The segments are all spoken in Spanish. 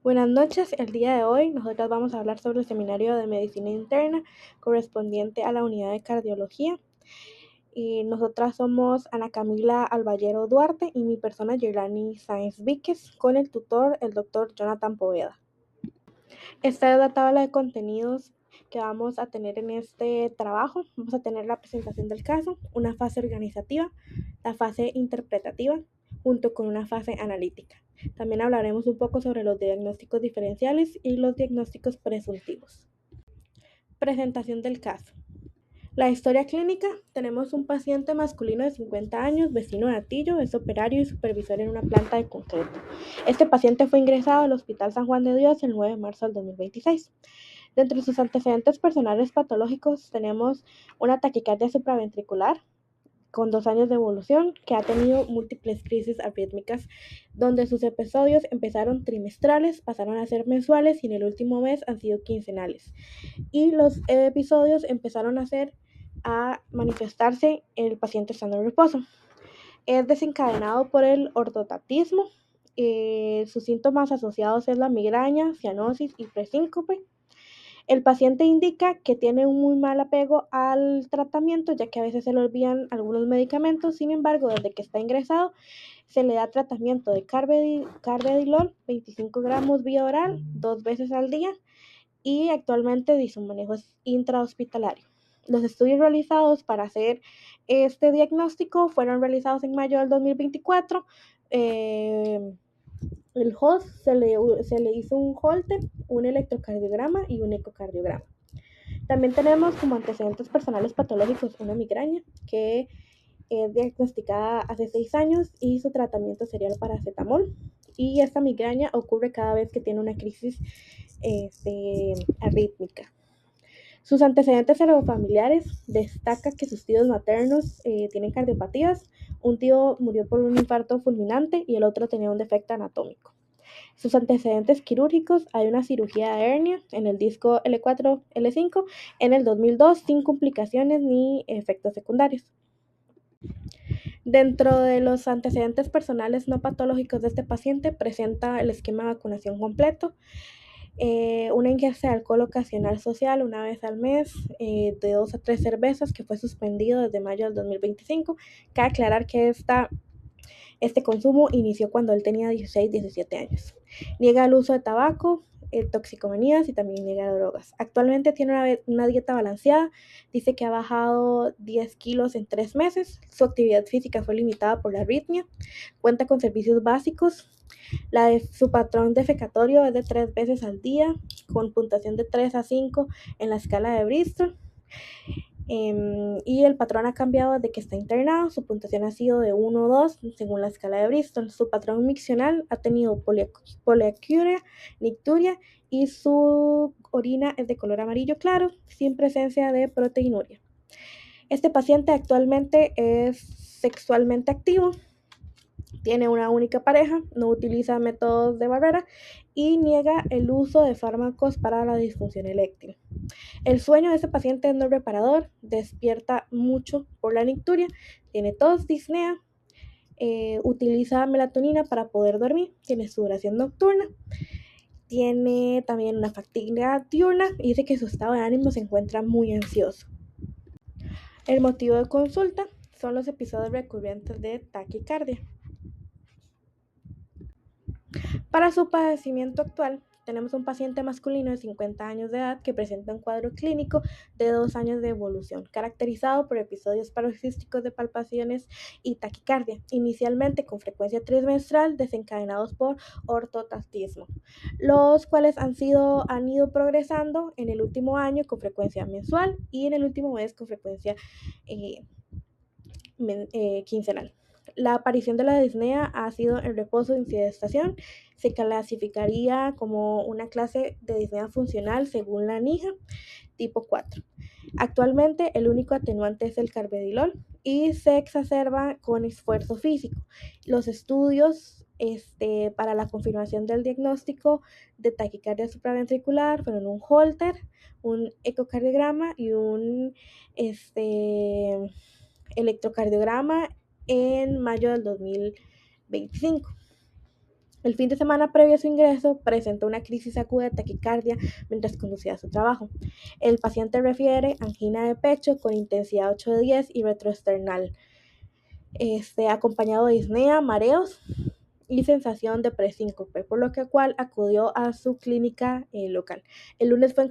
Buenas noches, el día de hoy nosotras vamos a hablar sobre el seminario de medicina interna correspondiente a la unidad de cardiología. Y nosotras somos Ana Camila Alballero Duarte y mi persona Yerlani Sáenz Víquez con el tutor, el doctor Jonathan Poveda. Esta es la tabla de contenidos que vamos a tener en este trabajo. Vamos a tener la presentación del caso, una fase organizativa, la fase interpretativa, junto con una fase analítica. También hablaremos un poco sobre los diagnósticos diferenciales y los diagnósticos presuntivos. Presentación del caso. La historia clínica: tenemos un paciente masculino de 50 años, vecino de Atillo, es operario y supervisor en una planta de concreto. Este paciente fue ingresado al Hospital San Juan de Dios el 9 de marzo del 2026. Dentro de sus antecedentes personales patológicos tenemos una taquicardia supraventricular con 2 años de evolución, que ha tenido múltiples crisis arrítmicas, donde sus episodios empezaron trimestrales, pasaron a ser mensuales y en el último mes han sido quincenales. Y los episodios empezaron a manifestarse el paciente estando en reposo. Es desencadenado por el ortotatismo. Sus síntomas asociados es la migraña, cianosis y presíncope. El paciente indica que tiene un muy mal apego al tratamiento, ya que a veces se le olvidan algunos medicamentos. Sin embargo, desde que está ingresado, se le da tratamiento de carvedilol, 25 gramos vía oral, 2 veces al día, y actualmente su manejo es intrahospitalario. Los estudios realizados para hacer este diagnóstico fueron realizados en mayo del 2024. El host se le hizo un Holter, un electrocardiograma y un ecocardiograma. También tenemos como antecedentes personales patológicos una migraña que es diagnosticada hace 6 años y su tratamiento sería el paracetamol. Y esta migraña ocurre cada vez que tiene una crisis arrítmica. Sus antecedentes heredofamiliares: destaca que sus tíos maternos tienen cardiopatías. Un tío murió por un infarto fulminante y el otro tenía un defecto anatómico. Sus antecedentes quirúrgicos: hay una cirugía de hernia en el disco L4-L5 en el 2002 sin complicaciones ni efectos secundarios. Dentro de los antecedentes personales no patológicos de este paciente, presenta el esquema de vacunación completo, una ingesta de alcohol ocasional social una vez al mes, de 2 a 3 cervezas, que fue suspendido desde mayo del 2025. Cabe aclarar que este consumo inició cuando él tenía 16, 17 años. Niega el uso de tabaco, toxicomanías y también niega drogas. Actualmente tiene una dieta balanceada. Dice que ha bajado 10 kilos en 3 meses. Su actividad física fue limitada por la arritmia. Cuenta con servicios básicos. Su patrón defecatorio es de 3 veces al día, con puntuación de 3 a 5 en la escala de Bristol. Y el patrón ha cambiado desde que está internado. Su puntuación ha sido de 1 o 2 según la escala de Bristol. Su patrón miccional ha tenido poliacuria, nicturia, y su orina es de color amarillo claro, sin presencia de proteinuria. Este paciente actualmente es sexualmente activo, tiene una única pareja, no utiliza métodos de barrera y niega el uso de fármacos para la disfunción eréctil. El sueño de este paciente es no reparador, despierta mucho por la nicturia, tiene tos, disnea, utiliza melatonina para poder dormir, tiene sudoración nocturna, tiene también una fatiga diurna y dice que su estado de ánimo se encuentra muy ansioso. El motivo de consulta son los episodios recurrentes de taquicardia. Para su padecimiento actual, tenemos un paciente masculino de 50 años de edad que presenta un cuadro clínico de 2 años de evolución, caracterizado por episodios paroxísticos de palpaciones y taquicardia, inicialmente con frecuencia trimestral, desencadenados por ortotatismo, los cuales han ido progresando en el último año con frecuencia mensual y en el último mes con frecuencia quincenal. La aparición de la disnea ha sido en reposo sin sedestación. Se clasificaría como una clase de disnea funcional según la NIJA, tipo 4. Actualmente el único atenuante es el carvedilol y se exacerba con esfuerzo físico. Los estudios para la confirmación del diagnóstico de taquicardia supraventricular fueron un Holter, un ecocardiograma y un electrocardiograma en mayo del 2025. El fin de semana previo a su ingreso presentó una crisis aguda de taquicardia mientras conducía a su trabajo. El paciente refiere angina de pecho con intensidad 8 de 10 y retroesternal, acompañado de disnea, mareos y sensación de presíncope, por lo que cual acudió a su clínica local. El lunes fue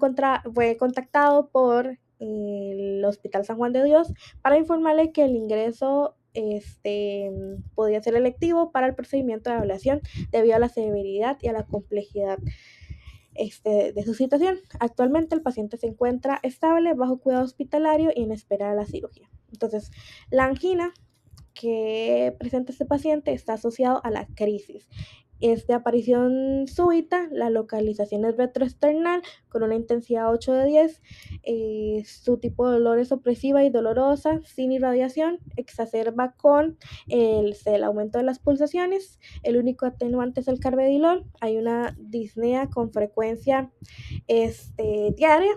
contactado por el Hospital San Juan de Dios para informarle que el ingreso podía ser electivo para el procedimiento de ablación debido a la severidad y a la complejidad de su situación. Actualmente el paciente se encuentra estable, bajo cuidado hospitalario y en espera de la cirugía. Entonces, la angina que presenta este paciente está asociado a la crisis. Es de aparición súbita, la localización es retroesternal con una intensidad 8 de 10, su tipo de dolor es opresiva y dolorosa, sin irradiación, exacerba con el aumento de las pulsaciones, el único atenuante es el carvedilol, hay una disnea con frecuencia diaria.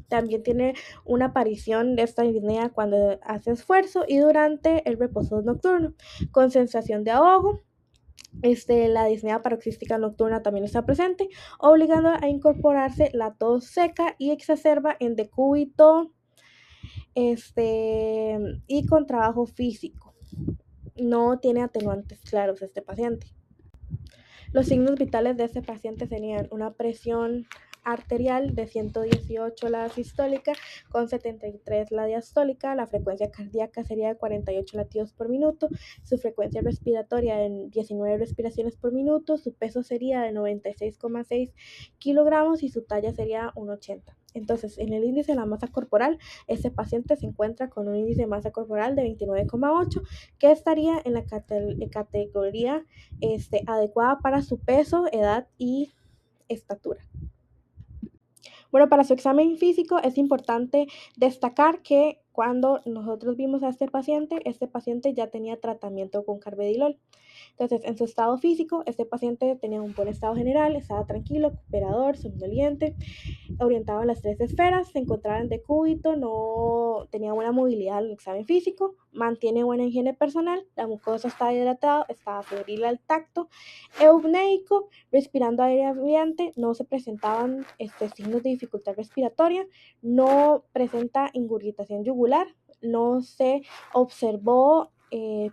También tiene una aparición de esta disnea cuando hace esfuerzo y durante el reposo nocturno, con sensación de ahogo. La disnea paroxística nocturna también está presente, obligando a incorporarse la tos seca y exacerba en decúbito y con trabajo físico. No tiene atenuantes claros este paciente. Los signos vitales de este paciente serían una presión arterial de 118 la sistólica con 73 la diastólica, la frecuencia cardíaca sería de 48 latidos por minuto, su frecuencia respiratoria en 19 respiraciones por minuto, su peso sería de 96,6 kilogramos y su talla sería 1,80. Entonces, en el índice de la masa corporal, este paciente se encuentra con un índice de masa corporal de 29,8, que estaría en la categoría adecuada para su peso, edad y estatura. Bueno, para su examen físico es importante destacar que cuando nosotros vimos a este paciente ya tenía tratamiento con carvedilol. Entonces, en su estado físico, este paciente tenía un buen estado general, estaba tranquilo, cooperador, somnoliente, orientado en las 3 esferas, se encontraba en decúbito, no tenía buena movilidad en el examen físico, mantiene buena higiene personal, la mucosa estaba hidratada, estaba febril al tacto, eupneico, respirando aire ambiente, no se presentaban signos de dificultad respiratoria, no presenta ingurgitación yugular, no se observó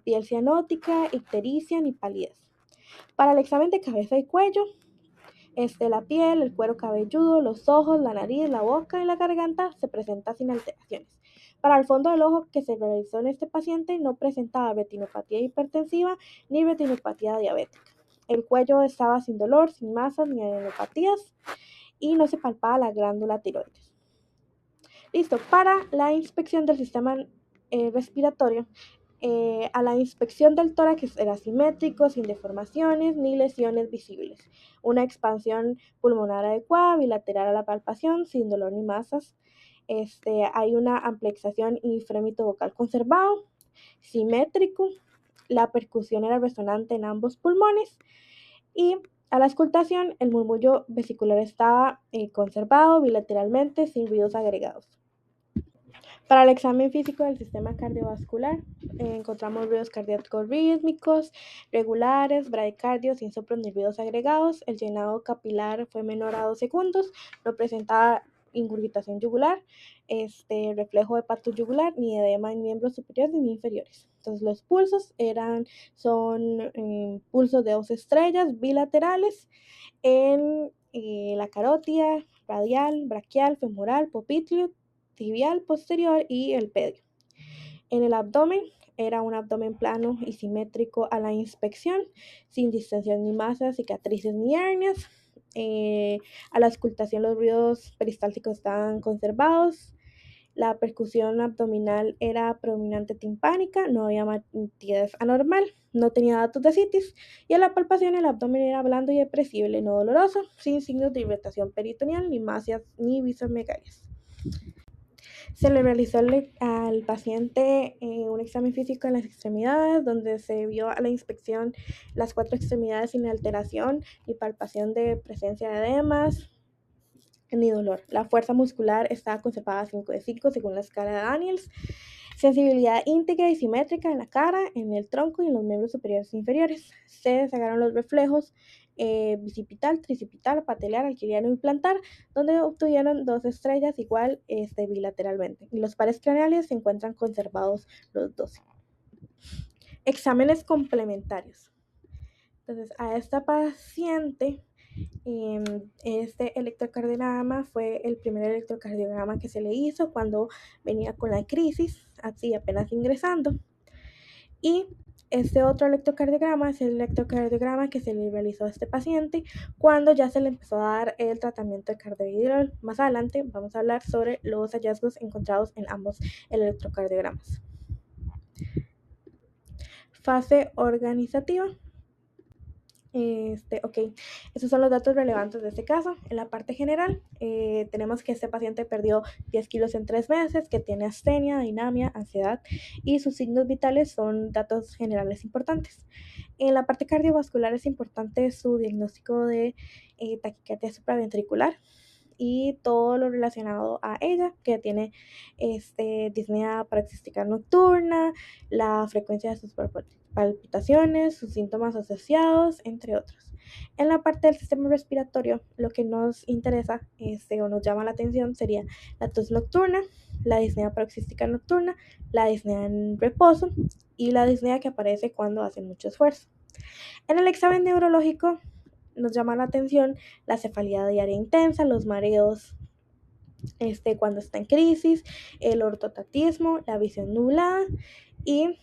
piel cianótica, ictericia ni palidez. Para el examen de cabeza y cuello, la piel, el cuero cabelludo, los ojos, la nariz, la boca y la garganta se presenta sin alteraciones. Para el fondo del ojo que se realizó en este paciente no presentaba retinopatía hipertensiva ni retinopatía diabética. El cuello estaba sin dolor, sin masas ni adenopatías y no se palpaba la glándula tiroides. Listo, para la inspección del sistema respiratorio, a la inspección del tórax era simétrico, sin deformaciones ni lesiones visibles. Una expansión pulmonar adecuada, bilateral a la palpación, sin dolor ni masas. Hay una amplexación y frémito vocal conservado, simétrico. La percusión era resonante en ambos pulmones. Y a la auscultación, el murmullo vesicular estaba conservado bilateralmente, sin ruidos agregados. Para el examen físico del sistema cardiovascular, encontramos ruidos cardíacos rítmicos, regulares, bradicardios, sin soplos ni ruidos agregados. El llenado capilar fue menor a 2 segundos, no presentaba ingurgitación yugular, reflejo de pato yugular, ni edema en miembros superiores ni inferiores. Entonces los pulsos son pulsos de 2 estrellas bilaterales en la carótida, radial, braquial, femoral, popliteo, tibial posterior y el pedio. En el abdomen era un abdomen plano y simétrico a la inspección, sin distensión ni masas, cicatrices ni hernias. A la auscultación los ruidos peristálticos estaban conservados. La percusión abdominal era predominante timpánica, no había matidez anormal, no tenía datos de citis y a la palpación el abdomen era blando y depresible, no doloroso, sin signos de irritación peritoneal, ni masas ni visomegalias. Se le realizó al paciente un examen físico en las extremidades, donde se vio a la inspección las 4 extremidades sin alteración y palpación de presencia de edemas ni dolor. La fuerza muscular estaba conservada a 5 de 5 según la escala de Daniels. Sensibilidad íntegra y simétrica en la cara, en el tronco y en los miembros superiores e inferiores. Se sacaron los reflejos bicipital, tricipital, pateliar, alquiliano y plantar, donde obtuvieron 2 estrellas igual bilateralmente. Y los pares craneales se encuentran conservados los 12. Exámenes complementarios. Entonces, a esta paciente, este electrocardiograma fue el primer electrocardiograma que se le hizo cuando venía con la crisis, así apenas ingresando. Y este otro electrocardiograma es el electrocardiograma que se le realizó a este paciente cuando ya se le empezó a dar el tratamiento de carvedilol. Más adelante vamos a hablar sobre los hallazgos encontrados en ambos electrocardiogramas. Fase organizativa. Esos son los datos relevantes de este caso. En la parte general, tenemos que este paciente perdió 10 kilos en 3 meses, que tiene astenia, dinamia, ansiedad, y sus signos vitales son datos generales importantes. En la parte cardiovascular es importante su diagnóstico de taquicardia supraventricular y todo lo relacionado a ella, que tiene disnea paroxística nocturna, la frecuencia de sus palpitaciones, sus síntomas asociados, entre otros. En la parte del sistema respiratorio, lo que nos interesa o nos llama la atención sería la tos nocturna, la disnea paroxística nocturna, la disnea en reposo y la disnea que aparece cuando hace mucho esfuerzo. En el examen neurológico nos llama la atención la cefalea diaria intensa, los mareos cuando está en crisis, el ortotatismo, la visión nublada y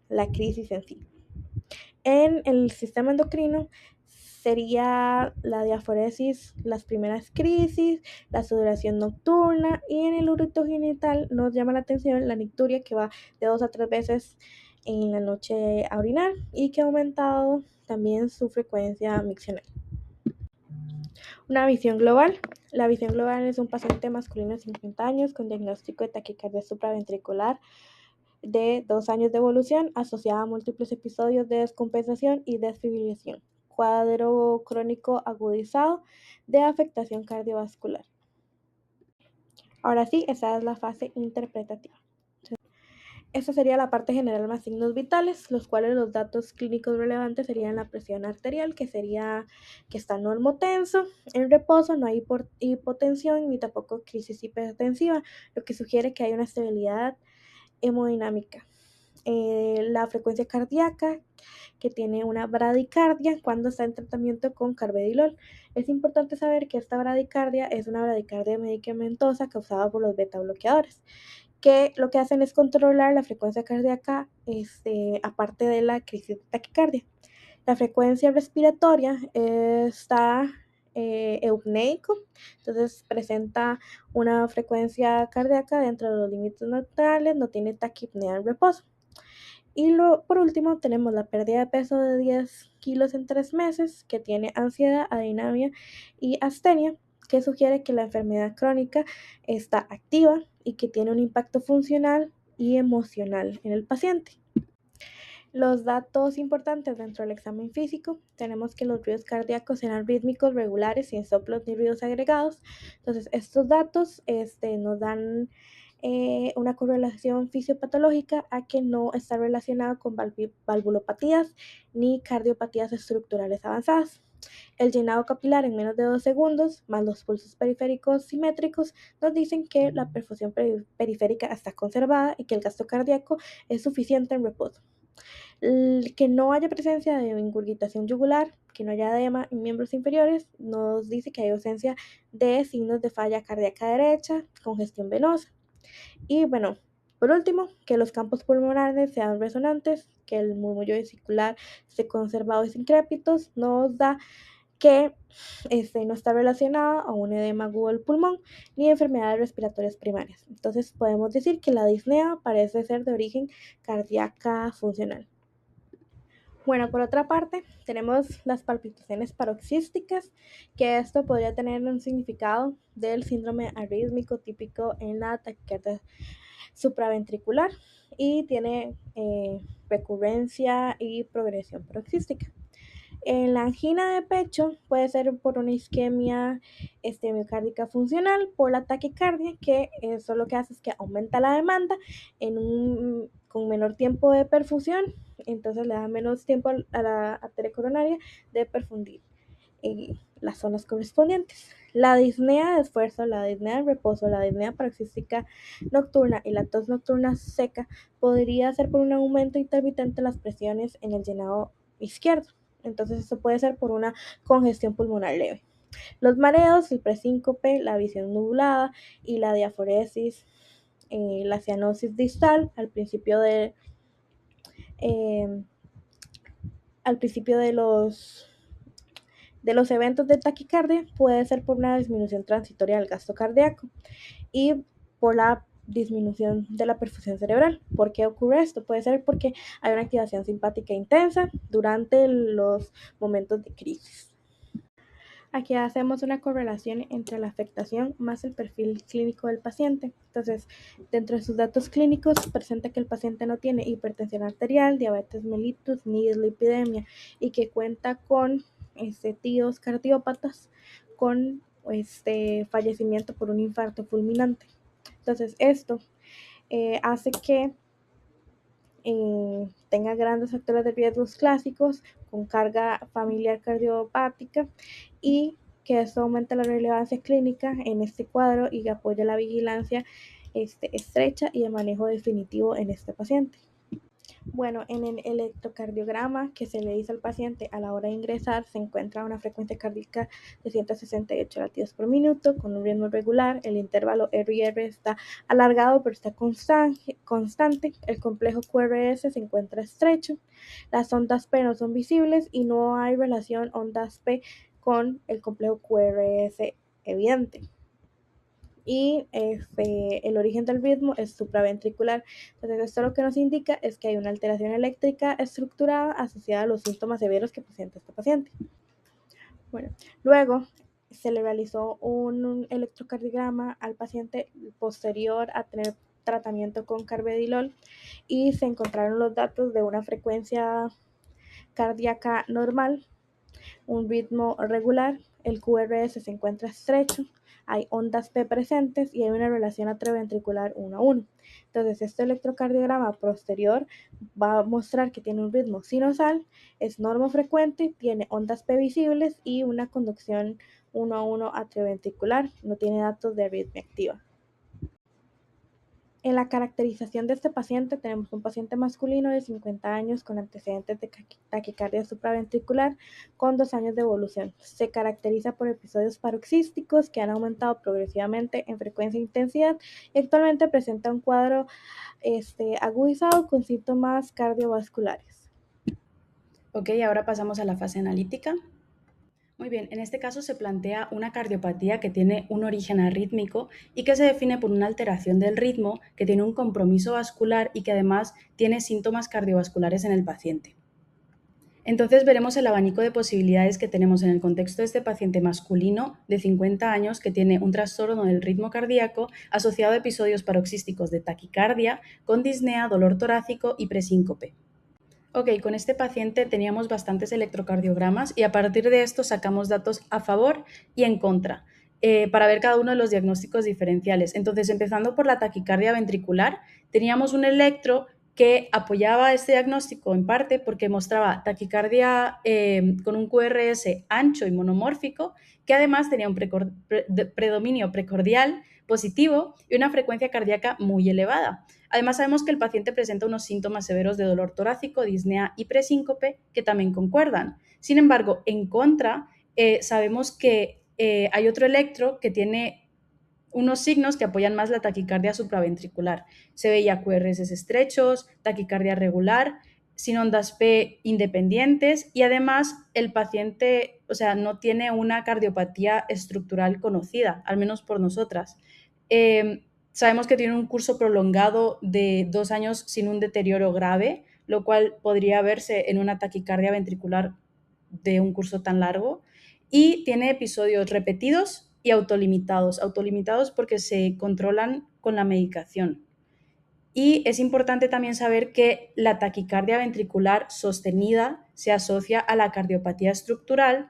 la crisis en sí. En el sistema endocrino sería la diaforesis, las primeras crisis, la sudoración nocturna, y en el uretrogenital nos llama la atención la nicturia, que va de 2 a 3 veces en la noche a orinar y que ha aumentado también su frecuencia miccional. Una visión global. La visión global es un paciente masculino de 50 años con diagnóstico de taquicardia supraventricular de 2 años de evolución asociada a múltiples episodios de descompensación y desfibrilación. Cuadro crónico agudizado de afectación cardiovascular. Ahora sí, esa es la fase interpretativa. Esta sería la parte general más signos vitales, los cuales los datos clínicos relevantes serían la presión arterial, que está normotenso, en reposo, no hay hipotensión ni tampoco crisis hipertensiva, lo que sugiere que hay una estabilidad hemodinámica. La frecuencia cardíaca, que tiene una bradicardia cuando está en tratamiento con carvedilol. Es importante saber que esta bradicardia es una bradicardia medicamentosa causada por los beta bloqueadores, que lo que hacen es controlar la frecuencia cardíaca aparte de la crisis de taquicardia. La frecuencia respiratoria está eupneico, entonces presenta una frecuencia cardíaca dentro de los límites naturales, no tiene taquipnea en reposo. Y por último tenemos la pérdida de peso de 10 kilos en 3 meses, que tiene ansiedad, adinamia y astenia, que sugiere que la enfermedad crónica está activa y que tiene un impacto funcional y emocional en el paciente. Los datos importantes dentro del examen físico, tenemos que los ruidos cardíacos serán rítmicos, regulares, sin soplos ni ruidos agregados. Entonces, estos datos nos dan una correlación fisiopatológica a que no está relacionado con valvulopatías ni cardiopatías estructurales avanzadas. El llenado capilar en menos de 2 segundos, más los pulsos periféricos simétricos, nos dicen que la perfusión periférica está conservada y que el gasto cardíaco es suficiente en reposo. Que no haya presencia de ingurgitación yugular, que no haya edema en miembros inferiores, nos dice que hay ausencia de signos de falla cardíaca derecha, congestión venosa. Y bueno, por último, que los campos pulmonares sean resonantes, que el murmullo vesicular esté conservado y sin crépitos, nos da que no está relacionado a un edema agudo del pulmón ni enfermedades respiratorias primarias. Entonces podemos decir que la disnea parece ser de origen cardíaca funcional. Bueno, por otra parte, tenemos las palpitaciones paroxísticas, que esto podría tener un significado del síndrome arrítmico típico en la taquicardia supraventricular y tiene recurrencia y progresión paroxística. En la angina de pecho puede ser por una isquemia miocárdica funcional, por la taquicardia, que eso lo que hace es que aumenta la demanda con menor tiempo de perfusión, entonces le da menos tiempo a la arteria coronaria de perfundir las zonas correspondientes. La disnea de esfuerzo, la disnea de reposo, la disnea paroxística nocturna y la tos nocturna seca podría ser por un aumento intermitente de las presiones en el llenado izquierdo. Entonces eso puede ser por una congestión pulmonar leve. Los mareos, el presíncope, la visión nublada y la diaforesis, la cianosis distal eh, al principio de los eventos de taquicardia puede ser por una disminución transitoria del gasto cardíaco y por la disminución de la perfusión cerebral. ¿Por qué ocurre esto? Puede ser porque hay una activación simpática intensa durante los momentos de crisis. Aquí hacemos una correlación entre la afectación más el perfil clínico del paciente. Entonces, dentro de sus datos clínicos, presenta que el paciente no tiene hipertensión arterial, diabetes mellitus ni dislipidemia y que cuenta con tíos cardiópatas con fallecimiento por un infarto fulminante. Entonces, esto hace que tenga grandes factores de riesgos clásicos con carga familiar cardiopática y que esto aumenta la relevancia clínica en este cuadro y apoya la vigilancia estrecha y el manejo definitivo en este paciente. Bueno, en el electrocardiograma que se le hizo al paciente a la hora de ingresar se encuentra una frecuencia cardíaca de 168 latidos por minuto con un ritmo regular. El intervalo R&R está alargado pero está constante. El complejo QRS se encuentra estrecho. Las ondas P no son visibles y no hay relación ondas P con el complejo QRS evidente. Y el origen del ritmo es supraventricular. Entonces esto lo que nos indica es que hay una alteración eléctrica estructurada asociada a los síntomas severos que presenta este paciente. Bueno, luego se le realizó un electrocardiograma al paciente posterior a tener tratamiento con carvedilol y se encontraron los datos de una frecuencia cardíaca normal, un ritmo regular, el QRS se encuentra estrecho, hay ondas P presentes y hay una relación atrioventricular 1 a 1. Entonces, este electrocardiograma posterior va a mostrar que tiene un ritmo sinusal, es normofrecuente, tiene ondas P visibles y una conducción 1 a 1 atrioventricular, no tiene datos de arritmia activa. En la caracterización de este paciente tenemos un paciente masculino de 50 años con antecedentes de taquicardia supraventricular con 2 años de evolución. Se caracteriza por episodios paroxísticos que han aumentado progresivamente en frecuencia e intensidad y actualmente presenta un cuadro agudizado con síntomas cardiovasculares. Ok, ahora pasamos a la fase analítica. Muy bien, en este caso se plantea una cardiopatía que tiene un origen arrítmico y que se define por una alteración del ritmo, que tiene un compromiso vascular y que además tiene síntomas cardiovasculares en el paciente. Entonces veremos el abanico de posibilidades que tenemos en el contexto de este paciente masculino de 50 años que tiene un trastorno del ritmo cardíaco asociado a episodios paroxísticos de taquicardia, con disnea, dolor torácico y presíncope. Ok, con este paciente teníamos bastantes electrocardiogramas y a partir de esto sacamos datos a favor y en contra para ver cada uno de los diagnósticos diferenciales. Entonces, empezando por la taquicardia ventricular, teníamos un electro que apoyaba este diagnóstico en parte porque mostraba taquicardia con un QRS ancho y monomórfico, que además tenía un predominio precordial positivo y una frecuencia cardíaca muy elevada. Además, sabemos que el paciente presenta unos síntomas severos de dolor torácico, disnea y presíncope que también concuerdan. Sin embargo, en contra, sabemos que hay otro electro que tiene unos signos que apoyan más la taquicardia supraventricular. Se veía QRS estrechos, taquicardia regular, sin ondas P independientes y además el paciente, no tiene una cardiopatía estructural conocida, al menos por nosotras. Sabemos que tiene un curso prolongado de 2 años sin un deterioro grave, lo cual podría verse en una taquicardia ventricular de un curso tan largo, y tiene episodios repetidos y autolimitados porque se controlan con la medicación. Y es importante también saber que la taquicardia ventricular sostenida se asocia a la cardiopatía estructural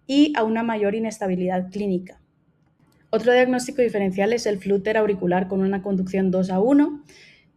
y a una mayor inestabilidad clínica. Otro diagnóstico diferencial es el flúter auricular con una conducción 2:1.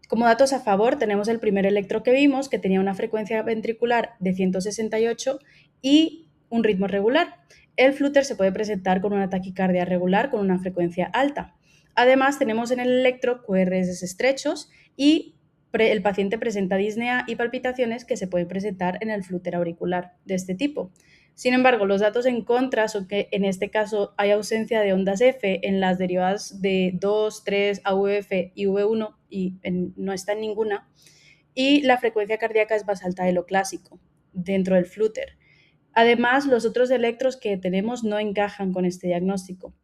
Como datos a favor, tenemos el primer electro que vimos, que tenía una frecuencia ventricular de 168 y un ritmo regular. El flúter se puede presentar con una taquicardia regular con una frecuencia alta. Además, tenemos en el electro QRS estrechos y el paciente presenta disnea y palpitaciones que se pueden presentar en el flúter auricular de este tipo. Sin embargo, los datos en contra son que en este caso hay ausencia de ondas F en las derivadas de 2, 3, AVF y V1 y no está en ninguna. Y la frecuencia cardíaca es más alta de lo clásico dentro del flúter. Además, los otros electros que tenemos no encajan con este diagnóstico.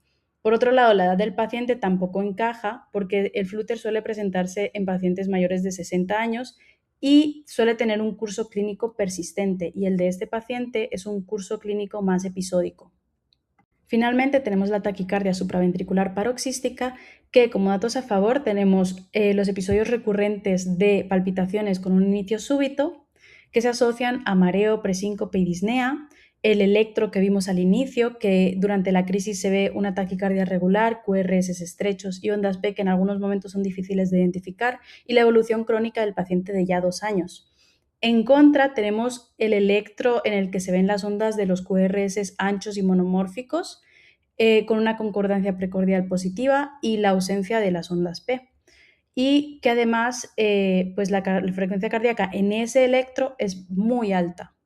Por otro lado, la edad del paciente tampoco encaja porque el flúter suele presentarse en pacientes mayores de 60 años y suele tener un curso clínico persistente, y el de este paciente es un curso clínico más episódico. Finalmente, tenemos la taquicardia supraventricular paroxística, que como datos a favor tenemos los episodios recurrentes de palpitaciones con un inicio súbito, que se asocian a mareo, presíncope y disnea, el electro que vimos al inicio, que durante la crisis se ve una taquicardia regular, QRS estrechos y ondas P que en algunos momentos son difíciles de identificar, y la evolución crónica del paciente de ya 2 años. En contra, tenemos el electro en el que se ven las ondas de los QRS anchos y monomórficos, con una concordancia precordial positiva y la ausencia de las ondas P. Y que además, pues la frecuencia cardíaca en ese electro es muy alta.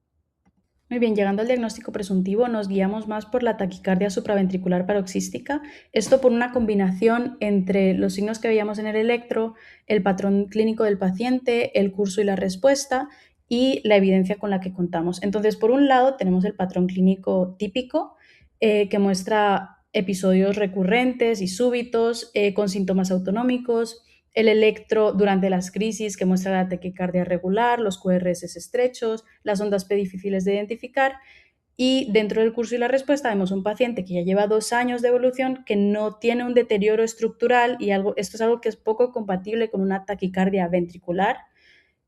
Muy bien, llegando al diagnóstico presuntivo, nos guiamos más por la taquicardia supraventricular paroxística, esto por una combinación entre los signos que veíamos en el electro, el patrón clínico del paciente, el curso y la respuesta y la evidencia con la que contamos. Entonces, por un lado, tenemos el patrón clínico típico, que muestra episodios recurrentes y súbitos, con síntomas autonómicos, el electro durante las crisis que muestra la taquicardia regular, los QRS estrechos, las ondas P difíciles de identificar, y dentro del curso y la respuesta vemos un paciente que ya lleva 2 años de evolución, que no tiene un deterioro estructural y esto es algo que es poco compatible con una taquicardia ventricular,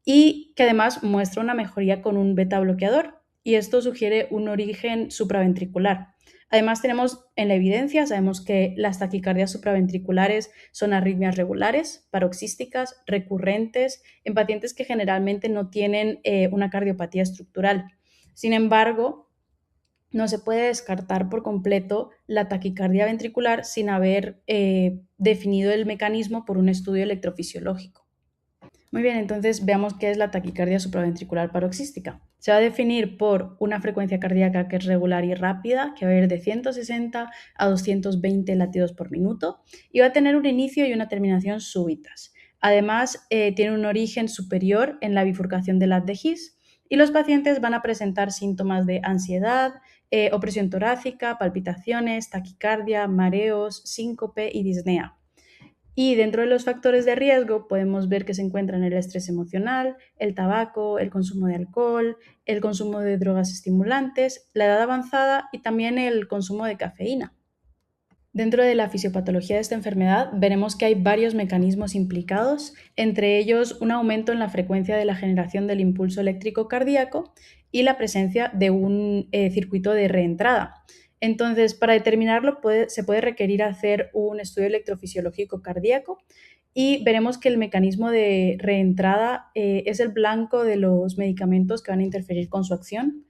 y que además muestra una mejoría con un beta bloqueador, y esto sugiere un origen supraventricular. Además, tenemos en la evidencia, sabemos que las taquicardias supraventriculares son arritmias regulares, paroxísticas, recurrentes, en pacientes que generalmente no tienen una cardiopatía estructural. Sin embargo, no se puede descartar por completo la taquicardia ventricular sin haber definido el mecanismo por un estudio electrofisiológico. Muy bien, entonces veamos qué es la taquicardia supraventricular paroxística. Se va a definir por una frecuencia cardíaca que es regular y rápida, que va a ir de 160 a 220 latidos por minuto, y va a tener un inicio y una terminación súbitas. Además, tiene un origen superior en la bifurcación del haz de His, y los pacientes van a presentar síntomas de ansiedad, opresión torácica, palpitaciones, taquicardia, mareos, síncope y disnea. Y dentro de los factores de riesgo podemos ver que se encuentran el estrés emocional, el tabaco, el consumo de alcohol, el consumo de drogas estimulantes, la edad avanzada y también el consumo de cafeína. Dentro de la fisiopatología de esta enfermedad veremos que hay varios mecanismos implicados, entre ellos un aumento en la frecuencia de la generación del impulso eléctrico cardíaco y la presencia de un circuito de reentrada. Entonces, para determinarlo se puede requerir hacer un estudio electrofisiológico cardíaco, y veremos que el mecanismo de reentrada es el blanco de los medicamentos que van a interferir con su acción.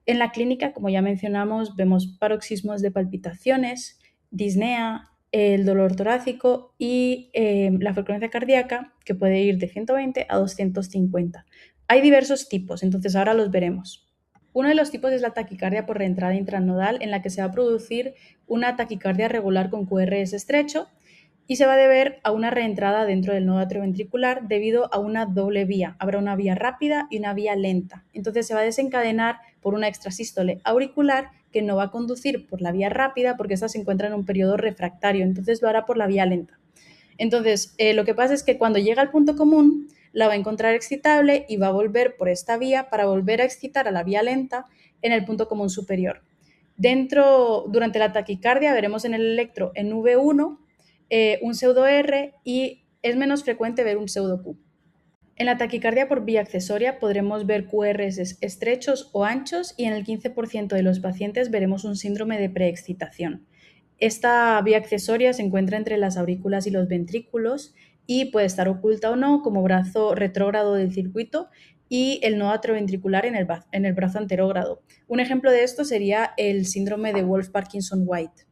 En la clínica, como ya mencionamos, vemos paroxismos de palpitaciones, disnea, el dolor torácico y la frecuencia cardíaca, que puede ir de 120 a 250. Hay diversos tipos, entonces ahora los veremos. Uno de los tipos es la taquicardia por reentrada intranodal, en la que se va a producir una taquicardia regular con QRS estrecho y se va a deber a una reentrada dentro del nodo atrioventricular debido a una doble vía. Habrá una vía rápida y una vía lenta. Entonces se va a desencadenar por una extrasístole auricular que no va a conducir por la vía rápida porque esta se encuentra en un periodo refractario, entonces lo hará por la vía lenta. Entonces, lo que pasa es que cuando llega al punto común, la va a encontrar excitable y va a volver por esta vía para volver a excitar a la vía lenta en el punto común superior. Durante la taquicardia, veremos en el electro en V1 un pseudo R y es menos frecuente ver un pseudo Q. En la taquicardia por vía accesoria podremos ver QRS estrechos o anchos y en el 15% de los pacientes veremos un síndrome de preexcitación. Esta vía accesoria se encuentra entre las aurículas y los ventrículos y puede estar oculta o no como brazo retrógrado del circuito y el nodo atrioventricular en el brazo anterógrado. Un ejemplo de esto sería el síndrome de Wolff-Parkinson-White.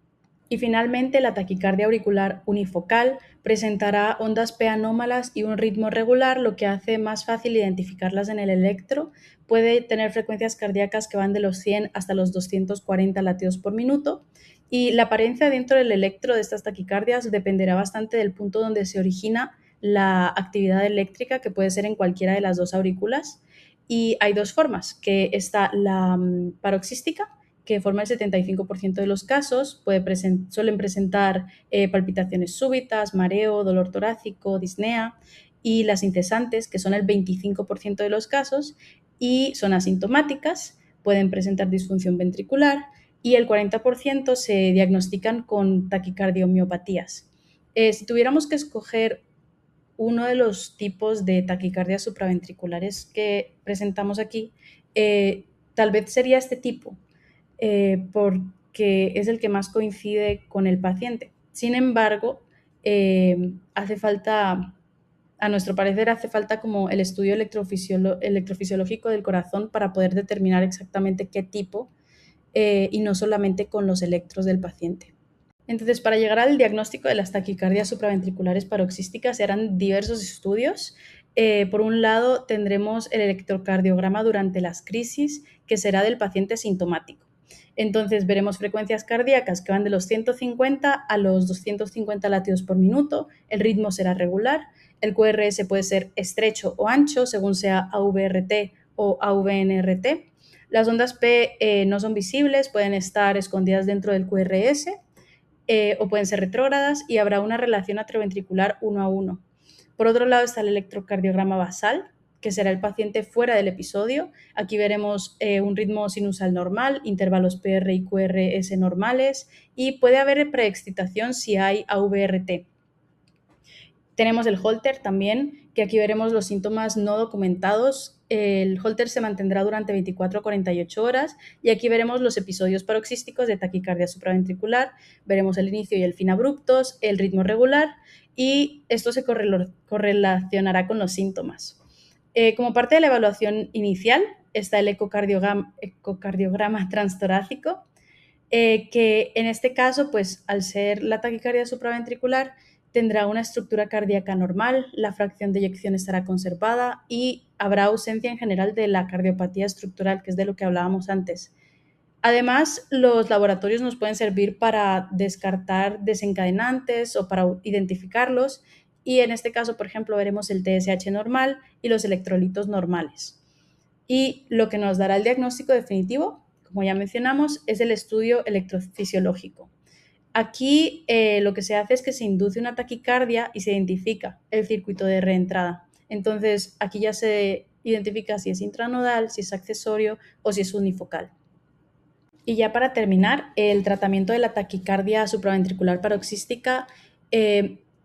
Y finalmente, la taquicardia auricular unifocal presentará ondas P anómalas y un ritmo regular, lo que hace más fácil identificarlas en el electro. Puede tener frecuencias cardíacas que van de los 100 hasta los 240 latidos por minuto. Y la apariencia dentro del electro de estas taquicardias dependerá bastante del punto donde se origina la actividad eléctrica, que puede ser en cualquiera de las dos aurículas. Y hay dos formas, que está la paroxística, que forma el 75% de los casos, suelen presentar palpitaciones súbitas, mareo, dolor torácico, disnea, y las incesantes, que son el 25% de los casos, y son asintomáticas, pueden presentar disfunción ventricular, y el 40% se diagnostican con taquicardiomiopatía. Si tuviéramos que escoger uno de los tipos de taquicardias supraventriculares que presentamos aquí, tal vez sería este tipo, porque es el que más coincide con el paciente. Sin embargo, hace falta, a nuestro parecer, hace falta como el estudio electrofisiológico del corazón para poder determinar exactamente qué tipo y no solamente con los electros del paciente. Entonces, para llegar al diagnóstico de las taquicardias supraventriculares paroxísticas se harán diversos estudios. Por un lado, tendremos el electrocardiograma durante las crisis, que será del paciente sintomático. Entonces, veremos frecuencias cardíacas que van de los 150 a los 250 latidos por minuto, el ritmo será regular, el QRS puede ser estrecho o ancho, según sea AVRT o AVNRT. Las ondas P no son visibles, pueden estar escondidas dentro del QRS, o pueden ser retrógradas y habrá una relación atrioventricular 1 a 1. Por otro lado está el electrocardiograma basal, que será el paciente fuera del episodio. Aquí veremos un ritmo sinusal normal, intervalos PR y QRS normales y puede haber preexcitación si hay AVRT. Tenemos el Holter también, que aquí veremos los síntomas no documentados. El Holter se mantendrá durante 24 a 48 horas y aquí veremos los episodios paroxísticos de taquicardia supraventricular, veremos el inicio y el fin abruptos, el ritmo regular y esto se correlacionará con los síntomas. Como parte de la evaluación inicial está el ecocardiograma transtorácico, que en este caso, pues al ser la taquicardia supraventricular, tendrá una estructura cardíaca normal, la fracción de eyección estará conservada y habrá ausencia en general de la cardiopatía estructural, que es de lo que hablábamos antes. Además, los laboratorios nos pueden servir para descartar desencadenantes o para identificarlos y en este caso, por ejemplo, veremos el TSH normal y los electrolitos normales. Y lo que nos dará el diagnóstico definitivo, como ya mencionamos, es el estudio electrofisiológico. Aquí lo que se hace es que se induce una taquicardia y se identifica el circuito de reentrada. Entonces, aquí ya se identifica si es intranodal, si es accesorio o si es unifocal. Y ya para terminar, el tratamiento de la taquicardia supraventricular paroxística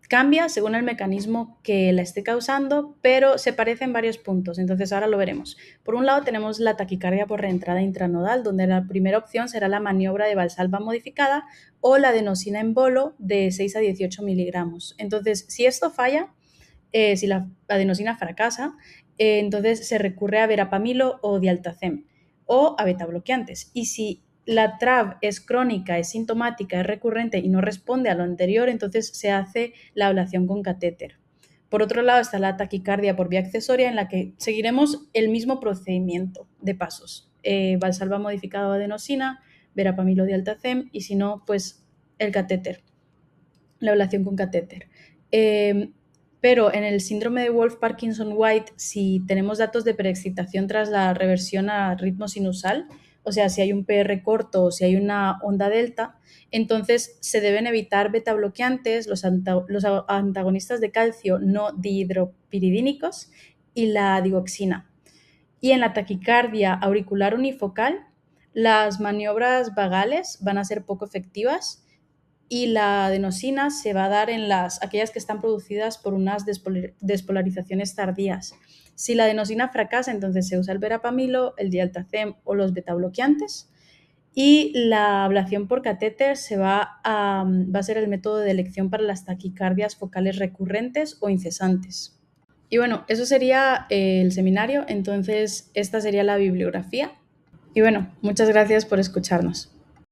cambia según el mecanismo que la esté causando, pero se parece en varios puntos, entonces ahora lo veremos. Por un lado tenemos la taquicardia por reentrada intranodal, donde la primera opción será la maniobra de Valsalva modificada o la adenosina en bolo de 6 a 18 miligramos. Entonces, si esto falla, si la adenosina fracasa, entonces se recurre a verapamilo o dialtacem o a betabloqueantes. Y si la TRAV es crónica, es sintomática, es recurrente y no responde a lo anterior, entonces se hace la ablación con catéter. Por otro lado está la taquicardia por vía accesoria, en la que seguiremos el mismo procedimiento de pasos. Valsalva modificado o adenosina, verapamilo dialtacem y si no, pues el catéter, la ablación con catéter. Pero en el síndrome de Wolff-Parkinson-White, si tenemos datos de preexcitación tras la reversión a ritmo sinusal, o sea, si hay un PR corto o si hay una onda delta, entonces se deben evitar betabloqueantes, los antagonistas de calcio no dihidropiridínicos y la digoxina. Y en la taquicardia auricular unifocal, las maniobras vagales van a ser poco efectivas y la adenosina se va a dar en aquellas que están producidas por unas despolarizaciones tardías. Si la adenosina fracasa, entonces se usa el verapamilo, el dialtacem o los betabloqueantes. Y la ablación por catéter va a ser el método de elección para las taquicardias focales recurrentes o incesantes. Y bueno, eso sería el seminario, entonces esta sería la bibliografía. Y bueno, muchas gracias por escucharnos.